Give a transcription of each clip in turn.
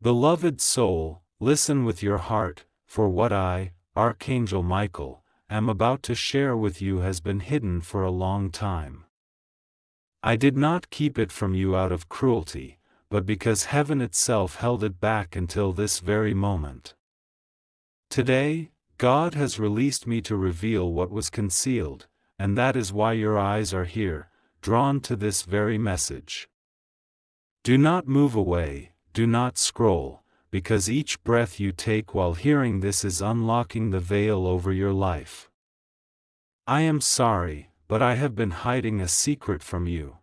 Beloved soul, listen with your heart, for what I, Archangel Michael, am about to share with you has been hidden for a long time. I did not keep it from you out of cruelty, but because heaven itself held it back until this very moment. Today, God has released me to reveal what was concealed, and that is why your eyes are here, drawn to this very message. Do not move away, do not scroll, because each breath you take while hearing this is unlocking the veil over your life. I am sorry, but I have been hiding a secret from you.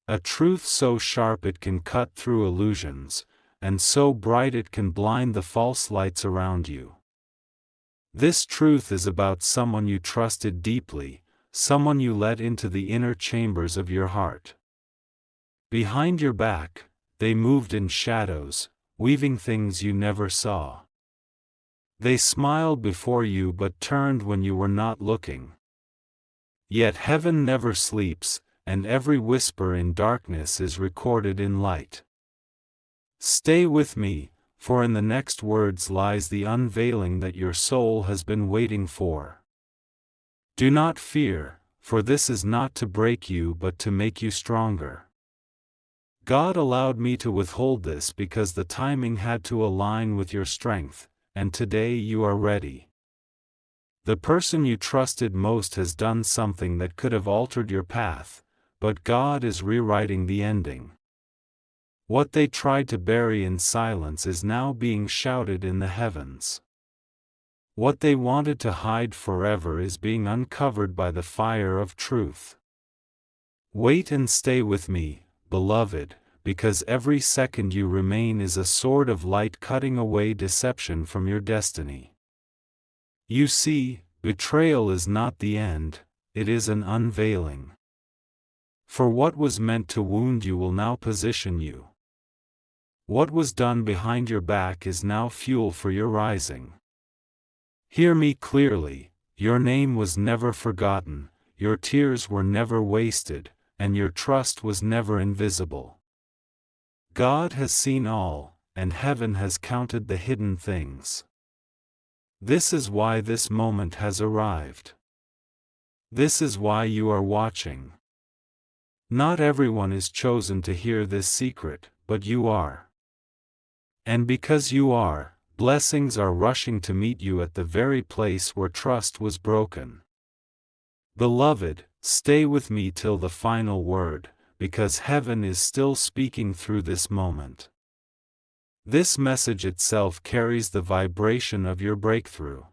A truth so sharp it can cut through illusions, and so bright it can blind the false lights around you. This truth is about someone you trusted deeply, someone you let into the inner chambers of your heart. Behind your back, they moved in shadows, weaving things you never saw. They smiled before you but turned when you were not looking. Yet heaven never sleeps, and every whisper in darkness is recorded in light. Stay with me, for in the next words lies the unveiling that your soul has been waiting for. Do not fear, for this is not to break you but to make you stronger. God allowed me to withhold this because the timing had to align with your strength, and today you are ready. The person you trusted most has done something that could have altered your path, but God is rewriting the ending. What they tried to bury in silence is now being shouted in the heavens. What they wanted to hide forever is being uncovered by the fire of truth. Wait and stay with me, beloved, because every second you remain is a sword of light cutting away deception from your destiny. You see, betrayal is not the end, it is an unveiling. For what was meant to wound you will now position you. What was done behind your back is now fuel for your rising. Hear me clearly, your name was never forgotten, your tears were never wasted, and your trust was never invisible. God has seen all, and heaven has counted the hidden things. This is why this moment has arrived. This is why you are watching. Not everyone is chosen to hear this secret, but you are. And because you are, blessings are rushing to meet you at the very place where trust was broken. Beloved, stay with me till the final word, because heaven is still speaking through this moment. This message itself carries the vibration of your breakthrough.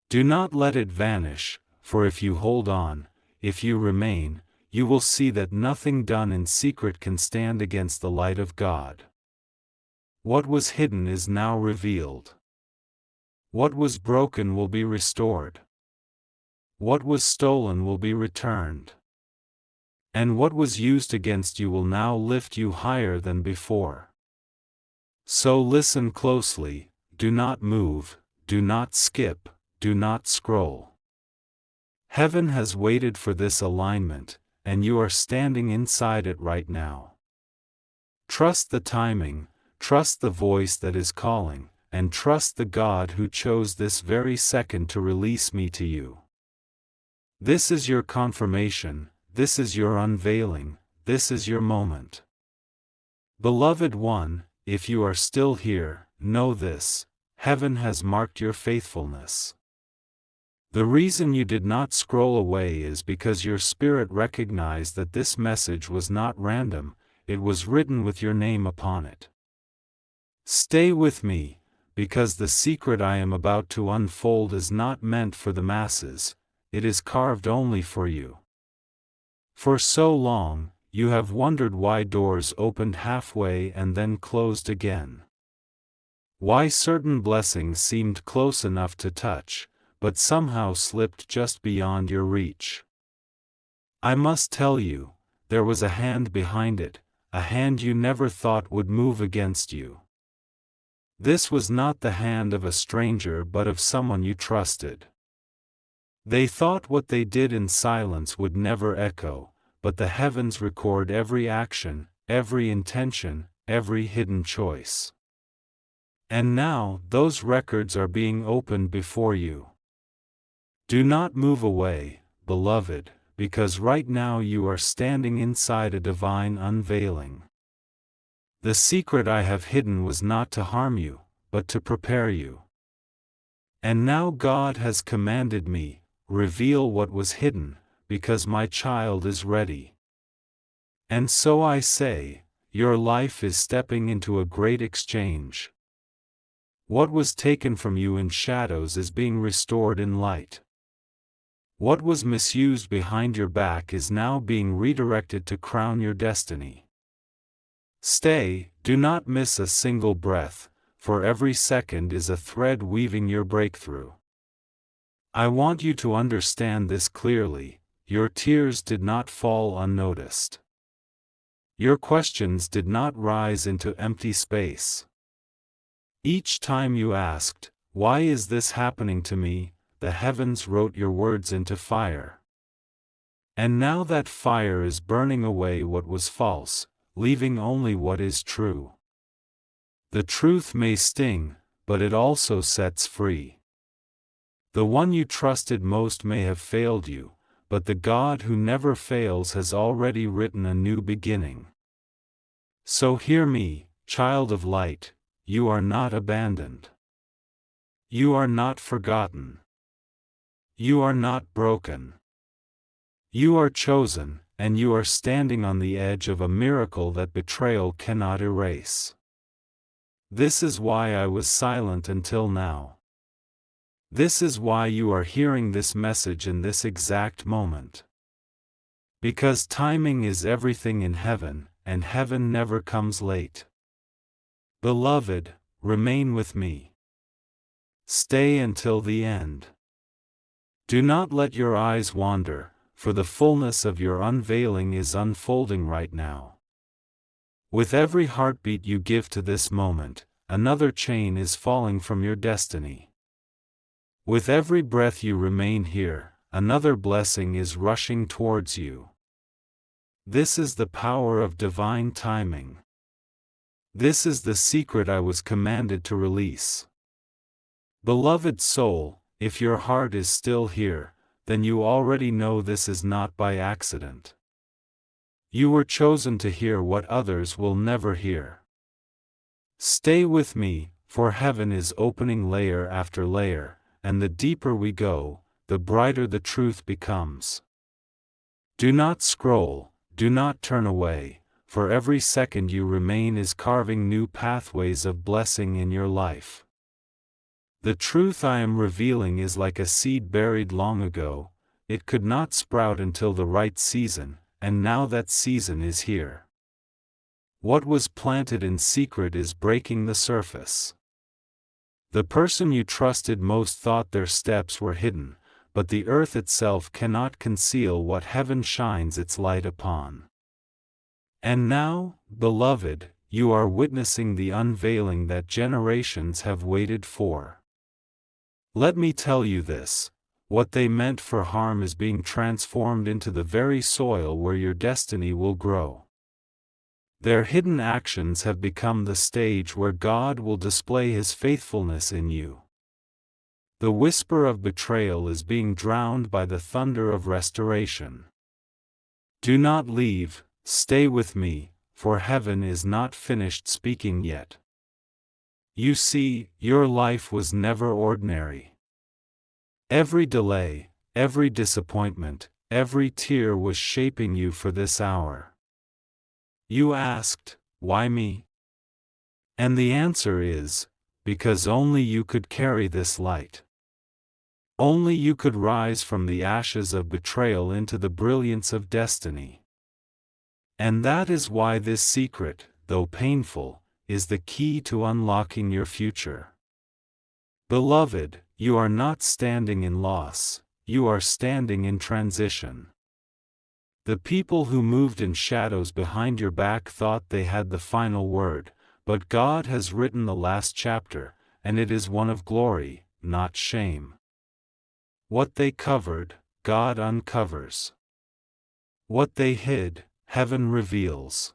Do not let it vanish, for if you hold on, if you remain, you will see that nothing done in secret can stand against the light of God. What was hidden is now revealed. What was broken will be restored. What was stolen will be returned. And what was used against you will now lift you higher than before. So listen closely, do not move, do not skip, do not scroll. Heaven has waited for this alignment, and you are standing inside it right now. Trust the timing, trust the voice that is calling, and trust the God who chose this very second to release me to you. This is your confirmation, this is your unveiling, this is your moment. Beloved one, if you are still here, know this, heaven has marked your faithfulness. The reason you did not scroll away is because your spirit recognized that this message was not random, it was written with your name upon it. Stay with me, because the secret I am about to unfold is not meant for the masses, it is carved only for you. For so long, you have wondered why doors opened halfway and then closed again. Why certain blessings seemed close enough to touch, but somehow slipped just beyond your reach. I must tell you, there was a hand behind it, a hand you never thought would move against you. This was not the hand of a stranger but of someone you trusted. They thought what they did in silence would never echo, but the heavens record every action, every intention, every hidden choice. And now, those records are being opened before you. Do not move away, beloved, because right now you are standing inside a divine unveiling. The secret I have hidden was not to harm you, but to prepare you. And now God has commanded me, reveal what was hidden, because my child is ready. And so I say, your life is stepping into a great exchange. What was taken from you in shadows is being restored in light. What was misused behind your back is now being redirected to crown your destiny. Stay, do not miss a single breath, for every second is a thread weaving your breakthrough. I want you to understand this clearly: your tears did not fall unnoticed. Your questions did not rise into empty space. Each time you asked, "Why is this happening to me?" the heavens wrote your words into fire. And now that fire is burning away what was false, leaving only what is true. The truth may sting, but it also sets free. The one you trusted most may have failed you, but the God who never fails has already written a new beginning. So hear me, child of light, you are not abandoned. You are not forgotten. You are not broken. You are chosen, and you are standing on the edge of a miracle that betrayal cannot erase. This is why I was silent until now. This is why you are hearing this message in this exact moment. Because timing is everything in heaven, and heaven never comes late. Beloved, remain with me. Stay until the end. Do not let your eyes wander, for the fullness of your unveiling is unfolding right now. With every heartbeat you give to this moment, another chain is falling from your destiny. With every breath you remain here, another blessing is rushing towards you. This is the power of divine timing. This is the secret I was commanded to release. Beloved soul, if your heart is still here, then you already know this is not by accident. You were chosen to hear what others will never hear. Stay with me, for heaven is opening layer after layer, and the deeper we go, the brighter the truth becomes. Do not scroll, do not turn away, for every second you remain is carving new pathways of blessing in your life. The truth I am revealing is like a seed buried long ago. It could not sprout until the right season, and now that season is here. What was planted in secret is breaking the surface. The person you trusted most thought their steps were hidden, but the earth itself cannot conceal what heaven shines its light upon. And now, beloved, you are witnessing the unveiling that generations have waited for. Let me tell you this: what they meant for harm is being transformed into the very soil where your destiny will grow. Their hidden actions have become the stage where God will display His faithfulness in you. The whisper of betrayal is being drowned by the thunder of restoration. Do not leave, stay with me, for heaven is not finished speaking yet. You see, your life was never ordinary. Every delay, every disappointment, every tear was shaping you for this hour. You asked, "Why me?" And the answer is, because only you could carry this light. Only you could rise from the ashes of betrayal into the brilliance of destiny. And that is why this secret, though painful, is the key to unlocking your future. Beloved, you are not standing in loss, you are standing in transition. The people who moved in shadows behind your back thought they had the final word, but God has written the last chapter, and it is one of glory, not shame. What they covered, God uncovers. What they hid, heaven reveals.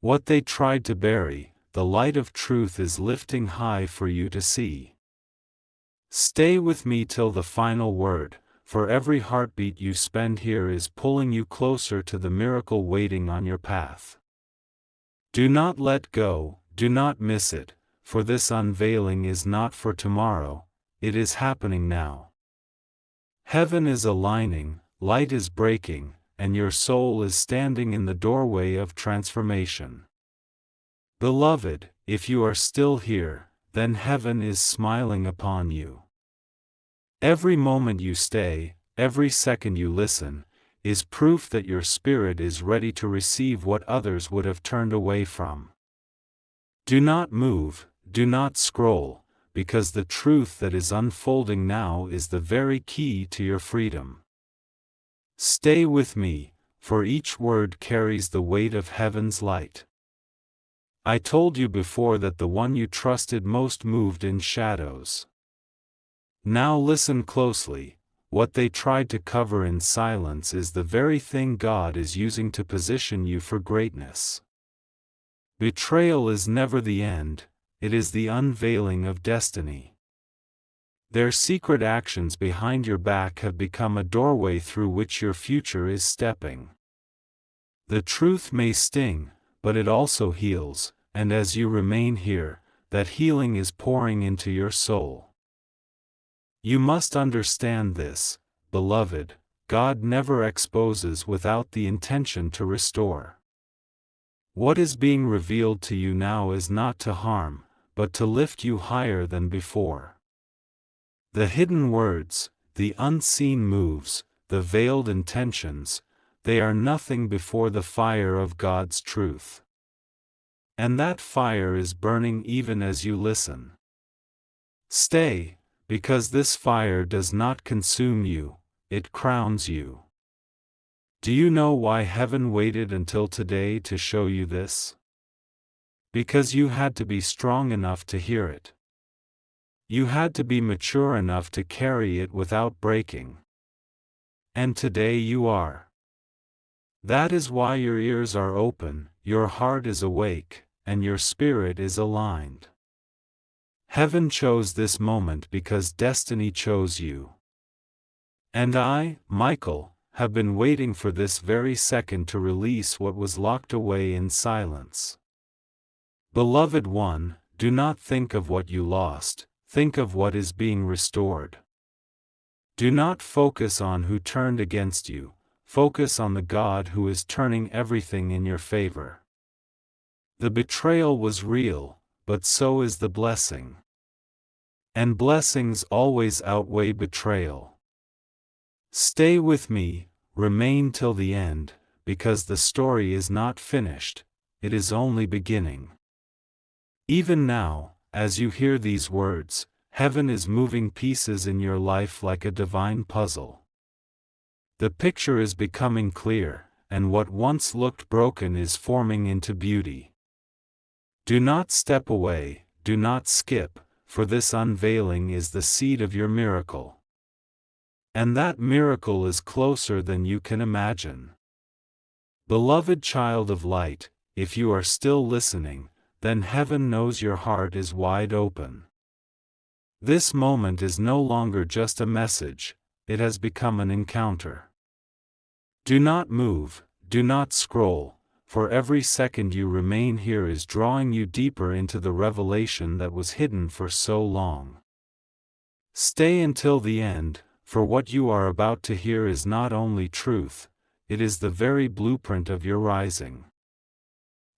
What they tried to bury, the light of truth is lifting high for you to see. Stay with me till the final word, for every heartbeat you spend here is pulling you closer to the miracle waiting on your path. Do not let go, do not miss it, for this unveiling is not for tomorrow, it is happening now. Heaven is aligning, light is breaking, and your soul is standing in the doorway of transformation. Beloved, if you are still here, then heaven is smiling upon you. Every moment you stay, every second you listen, is proof that your spirit is ready to receive what others would have turned away from. Do not move, do not scroll, because the truth that is unfolding now is the very key to your freedom. Stay with me, for each word carries the weight of heaven's light. I told you before that the one you trusted most moved in shadows. Now listen closely. What they tried to cover in silence is the very thing God is using to position you for greatness. Betrayal is never the end, it is the unveiling of destiny. Their secret actions behind your back have become a doorway through which your future is stepping. The truth may sting, but it also heals, and as you remain here, that healing is pouring into your soul. You must understand this, beloved, God never exposes without the intention to restore. What is being revealed to you now is not to harm, but to lift you higher than before. The hidden words, the unseen moves, the veiled intentions, they are nothing before the fire of God's truth. And that fire is burning even as you listen. Stay, because this fire does not consume you, it crowns you. Do you know why heaven waited until today to show you this? Because you had to be strong enough to hear it. You had to be mature enough to carry it without breaking. And today you are. That is why your ears are open, your heart is awake, and your spirit is aligned. Heaven chose this moment because destiny chose you. And I, Michael, have been waiting for this very second to release what was locked away in silence. Beloved one, do not think of what you lost, think of what is being restored. Do not focus on who turned against you, focus on the God who is turning everything in your favor. The betrayal was real, but so is the blessing. And blessings always outweigh betrayal. Stay with me, remain till the end, because the story is not finished, it is only beginning. Even now, as you hear these words, heaven is moving pieces in your life like a divine puzzle. The picture is becoming clear, and what once looked broken is forming into beauty. Do not step away, do not skip, for this unveiling is the seed of your miracle. And that miracle is closer than you can imagine. Beloved child of light, if you are still listening, then heaven knows your heart is wide open. This moment is no longer just a message, it has become an encounter. Do not move, do not scroll, for every second you remain here is drawing you deeper into the revelation that was hidden for so long. Stay until the end, for what you are about to hear is not only truth, it is the very blueprint of your rising.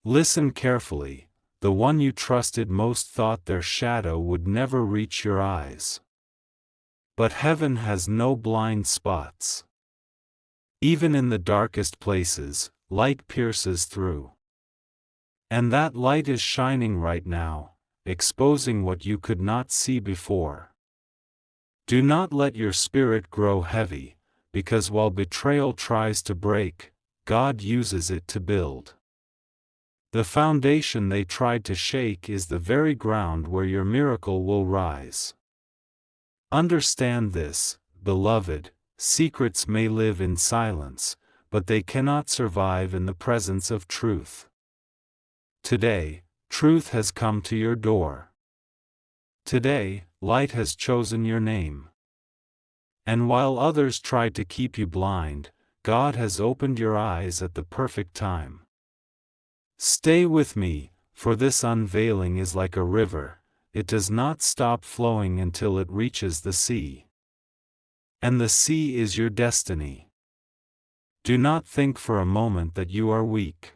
Listen carefully, the one you trusted most thought their shadow would never reach your eyes. But heaven has no blind spots. Even in the darkest places, light pierces through. And that light is shining right now, exposing what you could not see before. Do not let your spirit grow heavy, because while betrayal tries to break, God uses it to build. The foundation they tried to shake is the very ground where your miracle will rise. Understand this, beloved, secrets may live in silence, but they cannot survive in the presence of truth. Today, truth has come to your door. Today, light has chosen your name. And while others tried to keep you blind, God has opened your eyes at the perfect time. Stay with me, for this unveiling is like a river, it does not stop flowing until it reaches the sea. And the sea is your destiny. Do not think for a moment that you are weak.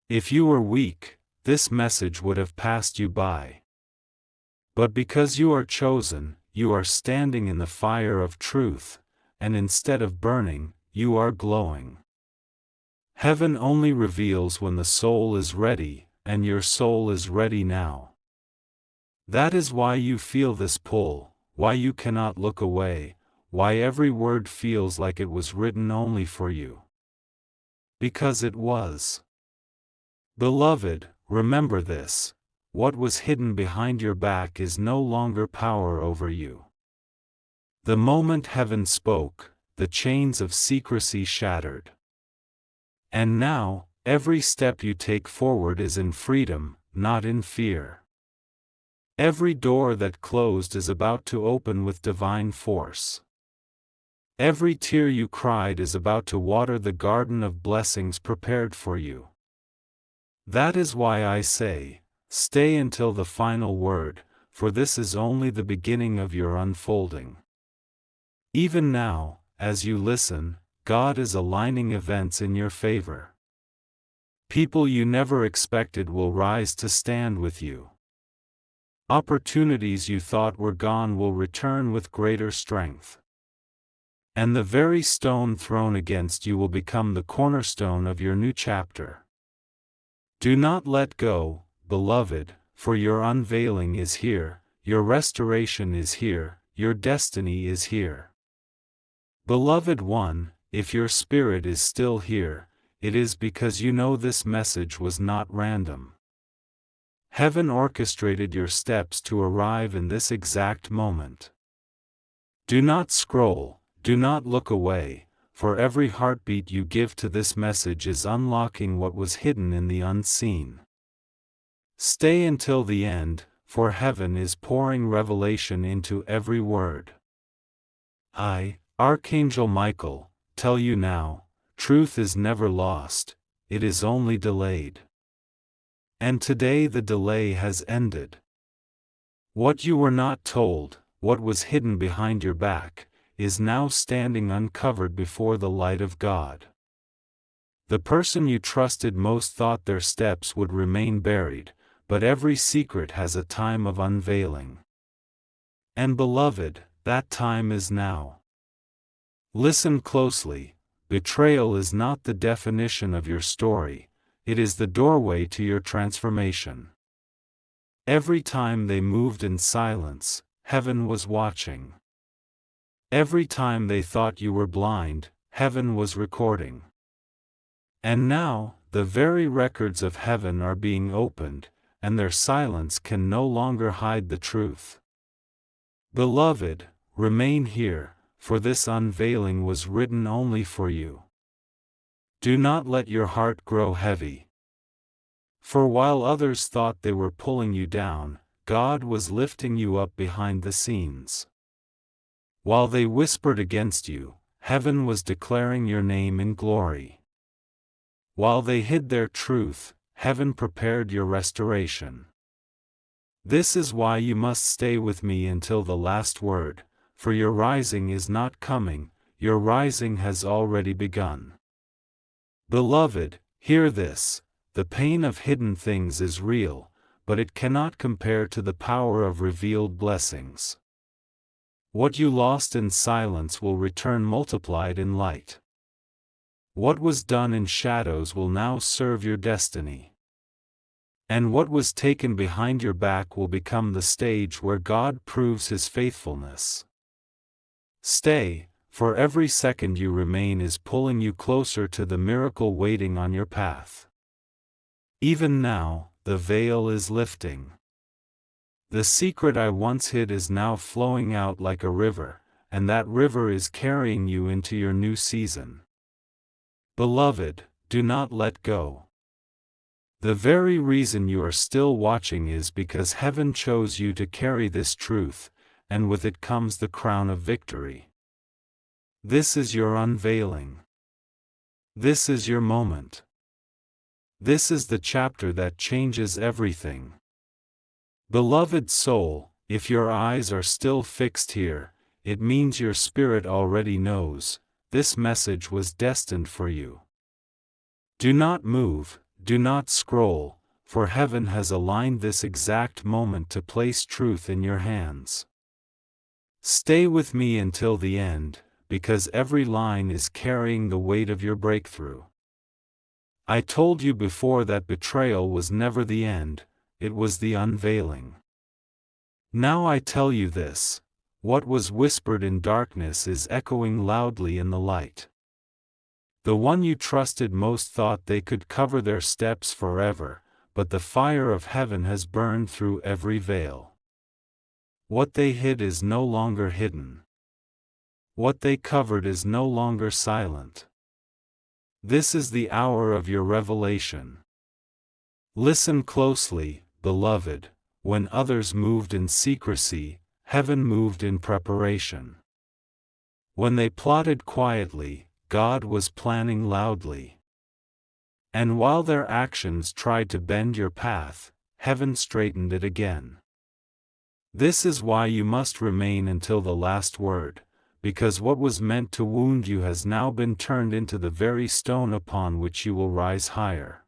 If you were weak, this message would have passed you by. But because you are chosen, you are standing in the fire of truth, and instead of burning, you are glowing. Heaven only reveals when the soul is ready, and your soul is ready now. That is why you feel this pull, why you cannot look away, why every word feels like it was written only for you. Because it was. Beloved, remember this: what was hidden behind your back is no longer power over you. The moment heaven spoke, the chains of secrecy shattered. And now, every step you take forward is in freedom, not in fear. Every door that closed is about to open with divine force. Every tear you cried is about to water the garden of blessings prepared for you. That is why I say, stay until the final word, for this is only the beginning of your unfolding. Even now, as you listen, God is aligning events in your favor. People you never expected will rise to stand with you. Opportunities you thought were gone will return with greater strength. And the very stone thrown against you will become the cornerstone of your new chapter. Do not let go, beloved, for your unveiling is here, your restoration is here, your destiny is here. Beloved one, if your spirit is still here, it is because you know this message was not random. Heaven orchestrated your steps to arrive in this exact moment. Do not scroll, do not look away, for every heartbeat you give to this message is unlocking what was hidden in the unseen. Stay until the end, for heaven is pouring revelation into every word. I, Archangel Michael, tell you now, truth is never lost, it is only delayed. And today the delay has ended. What you were not told, what was hidden behind your back, is now standing uncovered before the light of God. The person you trusted most thought their steps would remain buried, but every secret has a time of unveiling. And beloved, that time is now. Listen closely, betrayal is not the definition of your story, it is the doorway to your transformation. Every time they moved in silence, heaven was watching. Every time they thought you were blind, heaven was recording. And now, the very records of heaven are being opened, and their silence can no longer hide the truth. Beloved, remain here, for this unveiling was written only for you. Do not let your heart grow heavy. For while others thought they were pulling you down, God was lifting you up behind the scenes. While they whispered against you, heaven was declaring your name in glory. While they hid their truth, heaven prepared your restoration. This is why you must stay with me until the last word, for your rising is not coming, your rising has already begun. Beloved, hear this: the pain of hidden things is real, but it cannot compare to the power of revealed blessings. What you lost in silence will return multiplied in light. What was done in shadows will now serve your destiny. And what was taken behind your back will become the stage where God proves His faithfulness. Stay, for every second you remain is pulling you closer to the miracle waiting on your path. Even now, the veil is lifting. The secret I once hid is now flowing out like a river, and that river is carrying you into your new season. Beloved, do not let go. The very reason you are still watching is because heaven chose you to carry this truth, and with it comes the crown of victory. This is your unveiling. This is your moment. This is the chapter that changes everything. Beloved soul, if your eyes are still fixed here, it means your spirit already knows, this message was destined for you. Do not move, do not scroll, for heaven has aligned this exact moment to place truth in your hands. Stay with me until the end, because every line is carrying the weight of your breakthrough. I told you before that betrayal was never the end, it was the unveiling. Now I tell you this, what was whispered in darkness is echoing loudly in the light. The one you trusted most thought they could cover their steps forever, but the fire of heaven has burned through every veil. What they hid is no longer hidden. What they covered is no longer silent. This is the hour of your revelation. Listen closely, beloved, when others moved in secrecy, heaven moved in preparation. When they plotted quietly, God was planning loudly. And while their actions tried to bend your path, heaven straightened it again. This is why you must remain until the last word, because what was meant to wound you has now been turned into the very stone upon which you will rise higher.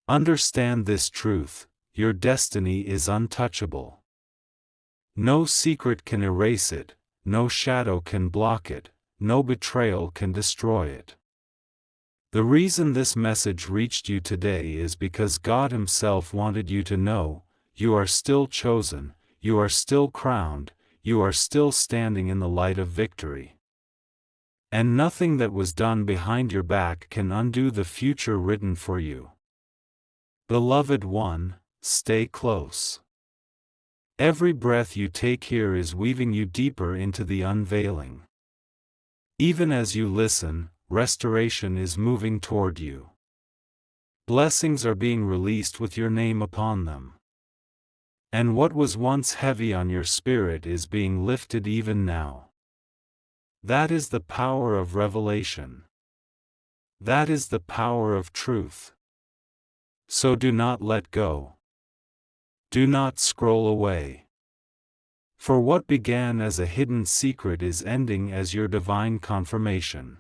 Understand this truth, your destiny is untouchable. No secret can erase it, no shadow can block it, no betrayal can destroy it. The reason this message reached you today is because God Himself wanted you to know, you are still chosen, you are still crowned, you are still standing in the light of victory. And nothing that was done behind your back can undo the future written for you. Beloved one, stay close. Every breath you take here is weaving you deeper into the unveiling. Even as you listen, restoration is moving toward you. Blessings are being released with your name upon them. And what was once heavy on your spirit is being lifted even now. That is the power of revelation. That is the power of truth. So do not let go. Do not scroll away. For what began as a hidden secret is ending as your divine confirmation.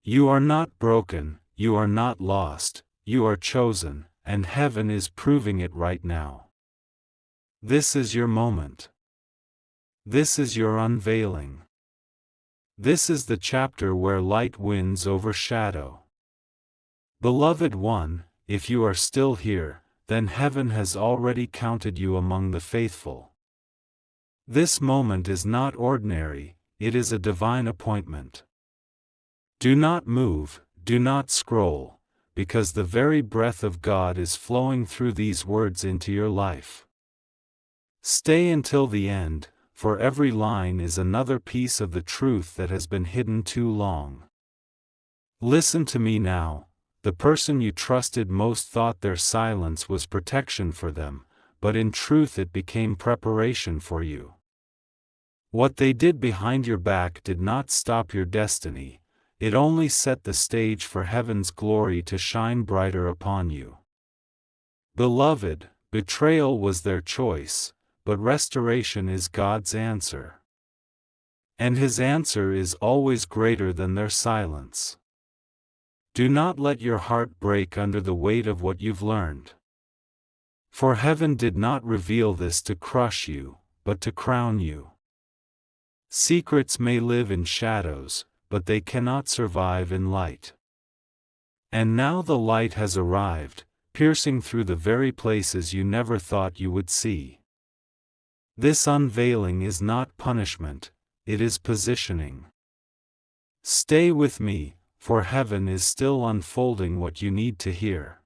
You are not broken, you are not lost, you are chosen, and heaven is proving it right now. This is your moment. This is your unveiling. This is the chapter where light wins over shadow. Beloved one, if you are still here, then heaven has already counted you among the faithful. This moment is not ordinary, it is a divine appointment. Do not move, do not scroll, because the very breath of God is flowing through these words into your life. Stay until the end, for every line is another piece of the truth that has been hidden too long. Listen to me now, the person you trusted most thought their silence was protection for them, but in truth it became preparation for you. What they did behind your back did not stop your destiny, it only set the stage for heaven's glory to shine brighter upon you. Beloved, betrayal was their choice, but restoration is God's answer. And His answer is always greater than their silence. Do not let your heart break under the weight of what you've learned. For heaven did not reveal this to crush you, but to crown you. Secrets may live in shadows, but they cannot survive in light. And now the light has arrived, piercing through the very places you never thought you would see. This unveiling is not punishment, it is positioning. Stay with me, for heaven is still unfolding what you need to hear.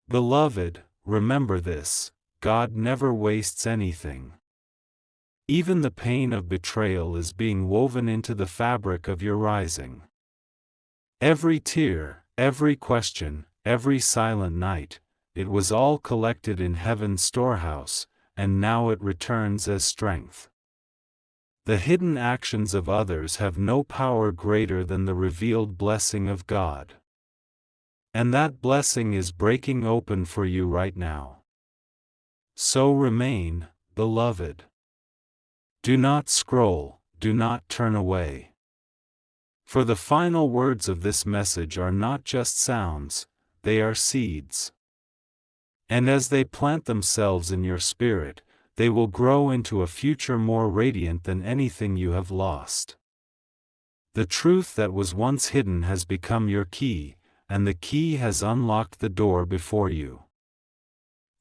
Beloved, remember this, God never wastes anything. Even the pain of betrayal is being woven into the fabric of your rising. Every tear, every question, every silent night, it was all collected in heaven's storehouse, and now it returns as strength. The hidden actions of others have no power greater than the revealed blessing of God. And that blessing is breaking open for you right now. So remain, beloved. Do not scroll, do not turn away. For the final words of this message are not just sounds, they are seeds. And as they plant themselves in your spirit, they will grow into a future more radiant than anything you have lost. The truth that was once hidden has become your key, and the key has unlocked the door before you.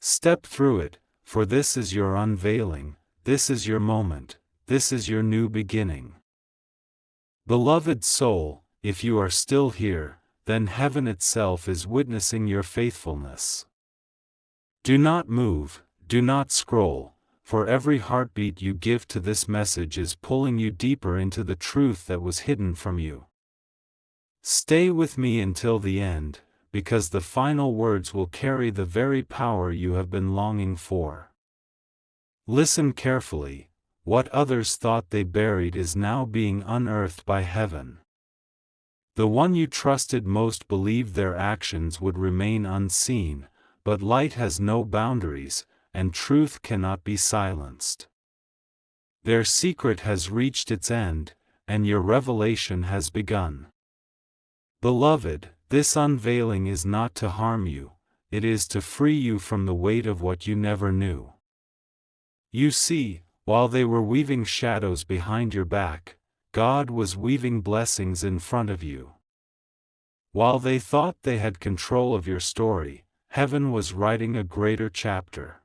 Step through it, for this is your unveiling, this is your moment, this is your new beginning. Beloved soul, if you are still here, then heaven itself is witnessing your faithfulness. Do not move, do not scroll, for every heartbeat you give to this message is pulling you deeper into the truth that was hidden from you. Stay with me until the end, because the final words will carry the very power you have been longing for. Listen carefully, what others thought they buried is now being unearthed by heaven. The one you trusted most believed their actions would remain unseen, but light has no boundaries, and truth cannot be silenced. Their secret has reached its end, and your revelation has begun. Beloved, this unveiling is not to harm you, it is to free you from the weight of what you never knew. You see, while they were weaving shadows behind your back, God was weaving blessings in front of you. While they thought they had control of your story, heaven was writing a greater chapter.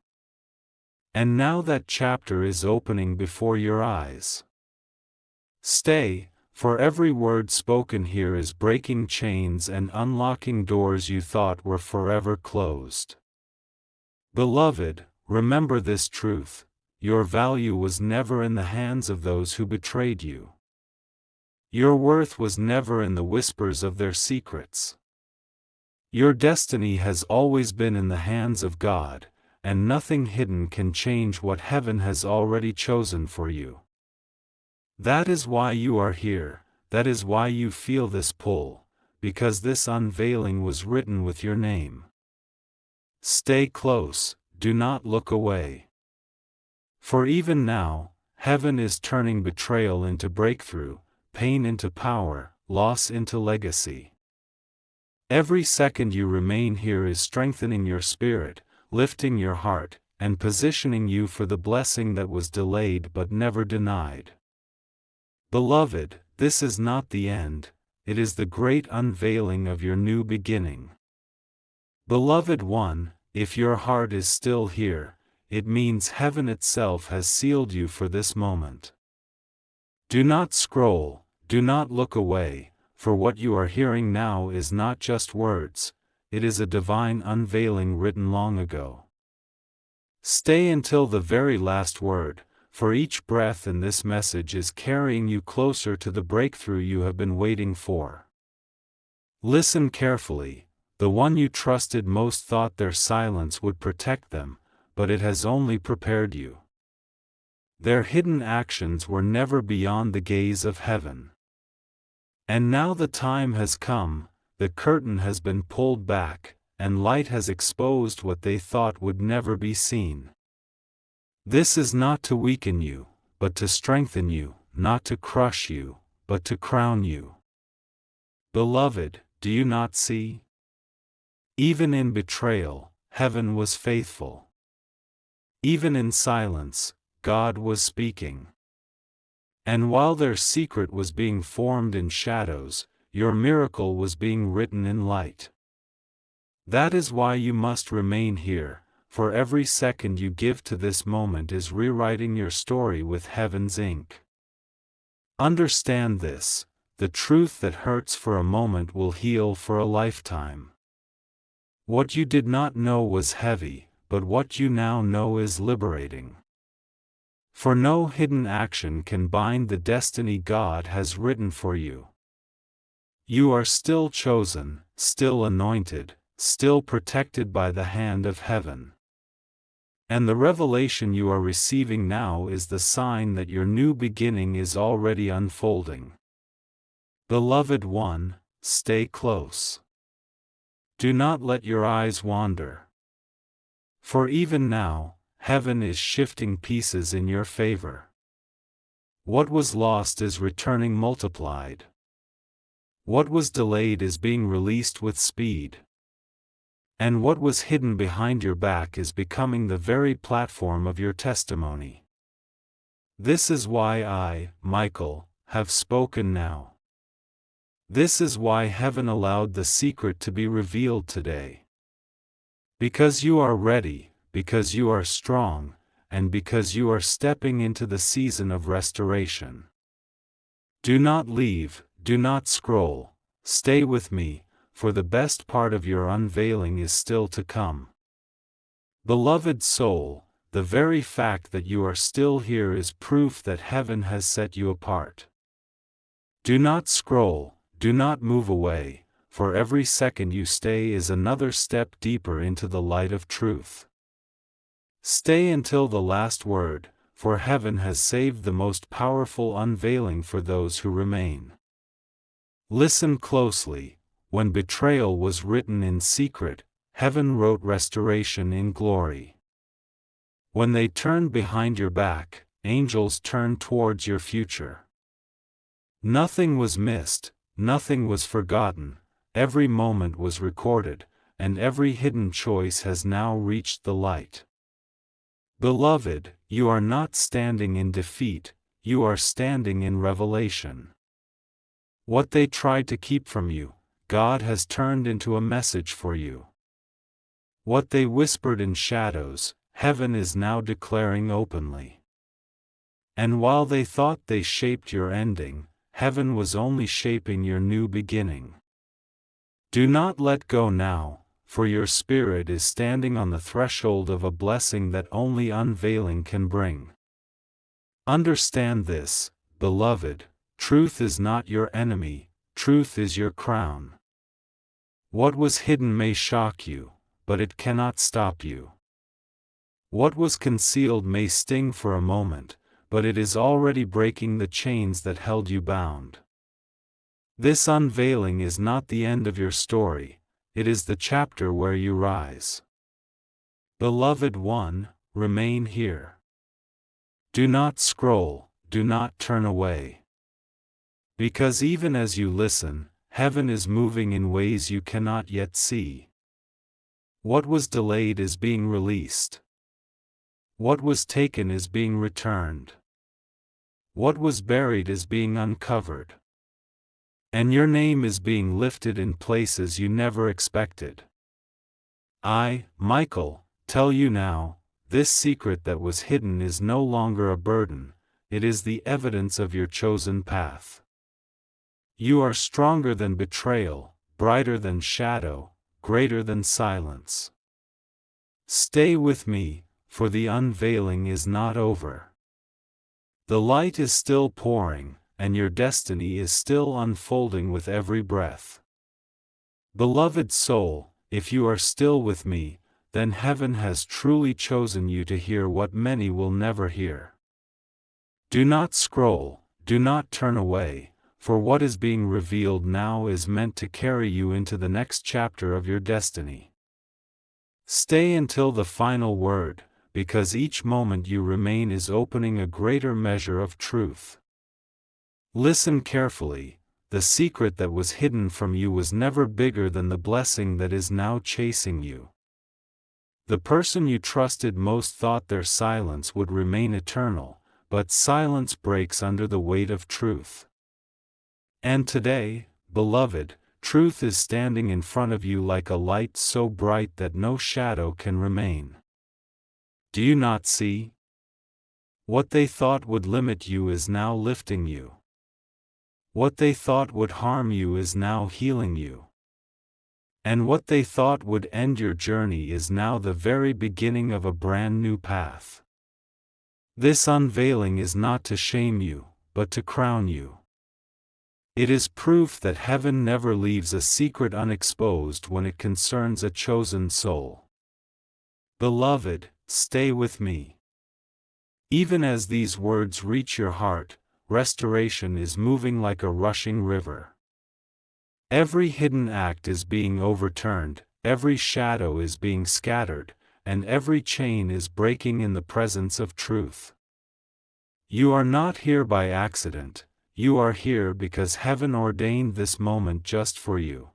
And now that chapter is opening before your eyes. Stay, for every word spoken here is breaking chains and unlocking doors you thought were forever closed. Beloved, remember this truth: your value was never in the hands of those who betrayed you. Your worth was never in the whispers of their secrets. Your destiny has always been in the hands of God, and nothing hidden can change what heaven has already chosen for you. That is why you are here, that is why you feel this pull, because this unveiling was written with your name. Stay close, do not look away. For even now, heaven is turning betrayal into breakthrough, pain into power, loss into legacy. Every second you remain here is strengthening your spirit, lifting your heart, and positioning you for the blessing that was delayed but never denied. Beloved, this is not the end, it is the great unveiling of your new beginning. Beloved one, if your heart is still here, it means heaven itself has sealed you for this moment. Do not scroll, do not look away, for what you are hearing now is not just words, it is a divine unveiling written long ago. Stay until the very last word, for each breath in this message is carrying you closer to the breakthrough you have been waiting for. Listen carefully, the one you trusted most thought their silence would protect them, but it has only prepared you. Their hidden actions were never beyond the gaze of heaven. And now the time has come, the curtain has been pulled back, and light has exposed what they thought would never be seen. This is not to weaken you, but to strengthen you, not to crush you, but to crown you. Beloved, do you not see? Even in betrayal, heaven was faithful. Even in silence, God was speaking. And while their secret was being formed in shadows, your miracle was being written in light. That is why you must remain here, for every second you give to this moment is rewriting your story with heaven's ink. Understand this: the truth that hurts for a moment will heal for a lifetime. What you did not know was heavy, but what you now know is liberating. For no hidden action can bind the destiny God has written for you. You are still chosen, still anointed, still protected by the hand of heaven. And the revelation you are receiving now is the sign that your new beginning is already unfolding. Beloved one, stay close. Do not let your eyes wander. For even now, heaven is shifting pieces in your favor. What was lost is returning multiplied. What was delayed is being released with speed. And what was hidden behind your back is becoming the very platform of your testimony. This is why I, Michael, have spoken now. This is why heaven allowed the secret to be revealed today. Because you are ready, because you are strong, and because you are stepping into the season of restoration. Do not leave, do not scroll, stay with me, for the best part of your unveiling is still to come. Beloved soul, the very fact that you are still here is proof that heaven has set you apart. Do not scroll, do not move away, for every second you stay is another step deeper into the light of truth. Stay until the last word, for heaven has saved the most powerful unveiling for those who remain. Listen closely. When betrayal was written in secret, heaven wrote restoration in glory. When they turned behind your back, angels turned towards your future. Nothing was missed, nothing was forgotten, every moment was recorded, and every hidden choice has now reached the light. Beloved, you are not standing in defeat, you are standing in revelation. What they tried to keep from you, God has turned into a message for you. What they whispered in shadows, heaven is now declaring openly. And while they thought they shaped your ending, heaven was only shaping your new beginning. Do not let go now, for your spirit is standing on the threshold of a blessing that only unveiling can bring. Understand this, beloved, truth is not your enemy, truth is your crown. What was hidden may shock you, but it cannot stop you. What was concealed may sting for a moment, but it is already breaking the chains that held you bound. This unveiling is not the end of your story, it is the chapter where you rise. Beloved one, remain here. Do not scroll, do not turn away. Because even as you listen, heaven is moving in ways you cannot yet see. What was delayed is being released. What was taken is being returned. What was buried is being uncovered. And your name is being lifted in places you never expected. I, Michael, tell you now, this secret that was hidden is no longer a burden, it is the evidence of your chosen path. You are stronger than betrayal, brighter than shadow, greater than silence. Stay with me, for the unveiling is not over. The light is still pouring, and your destiny is still unfolding with every breath. Beloved soul, if you are still with me, then heaven has truly chosen you to hear what many will never hear. Do not scroll, do not turn away, for what is being revealed now is meant to carry you into the next chapter of your destiny. Stay until the final word, because each moment you remain is opening a greater measure of truth. Listen carefully, the secret that was hidden from you was never bigger than the blessing that is now chasing you. The person you trusted most thought their silence would remain eternal, but silence breaks under the weight of truth. And today, beloved, truth is standing in front of you like a light so bright that no shadow can remain. Do you not see? What they thought would limit you is now lifting you. What they thought would harm you is now healing you. And what they thought would end your journey is now the very beginning of a brand new path. This unveiling is not to shame you, but to crown you. It is proof that heaven never leaves a secret unexposed when it concerns a chosen soul. Beloved, stay with me. Even as these words reach your heart, restoration is moving like a rushing river. Every hidden act is being overturned, every shadow is being scattered, and every chain is breaking in the presence of truth. You are not here by accident, you are here because heaven ordained this moment just for you.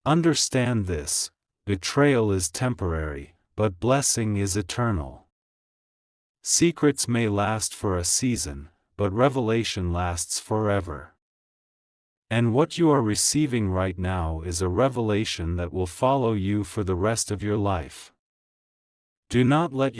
Understand this: betrayal is temporary, but blessing is eternal. Secrets may last for a season, but revelation lasts forever. And what you are receiving right now is a revelation that will follow you for the rest of your life. Do not let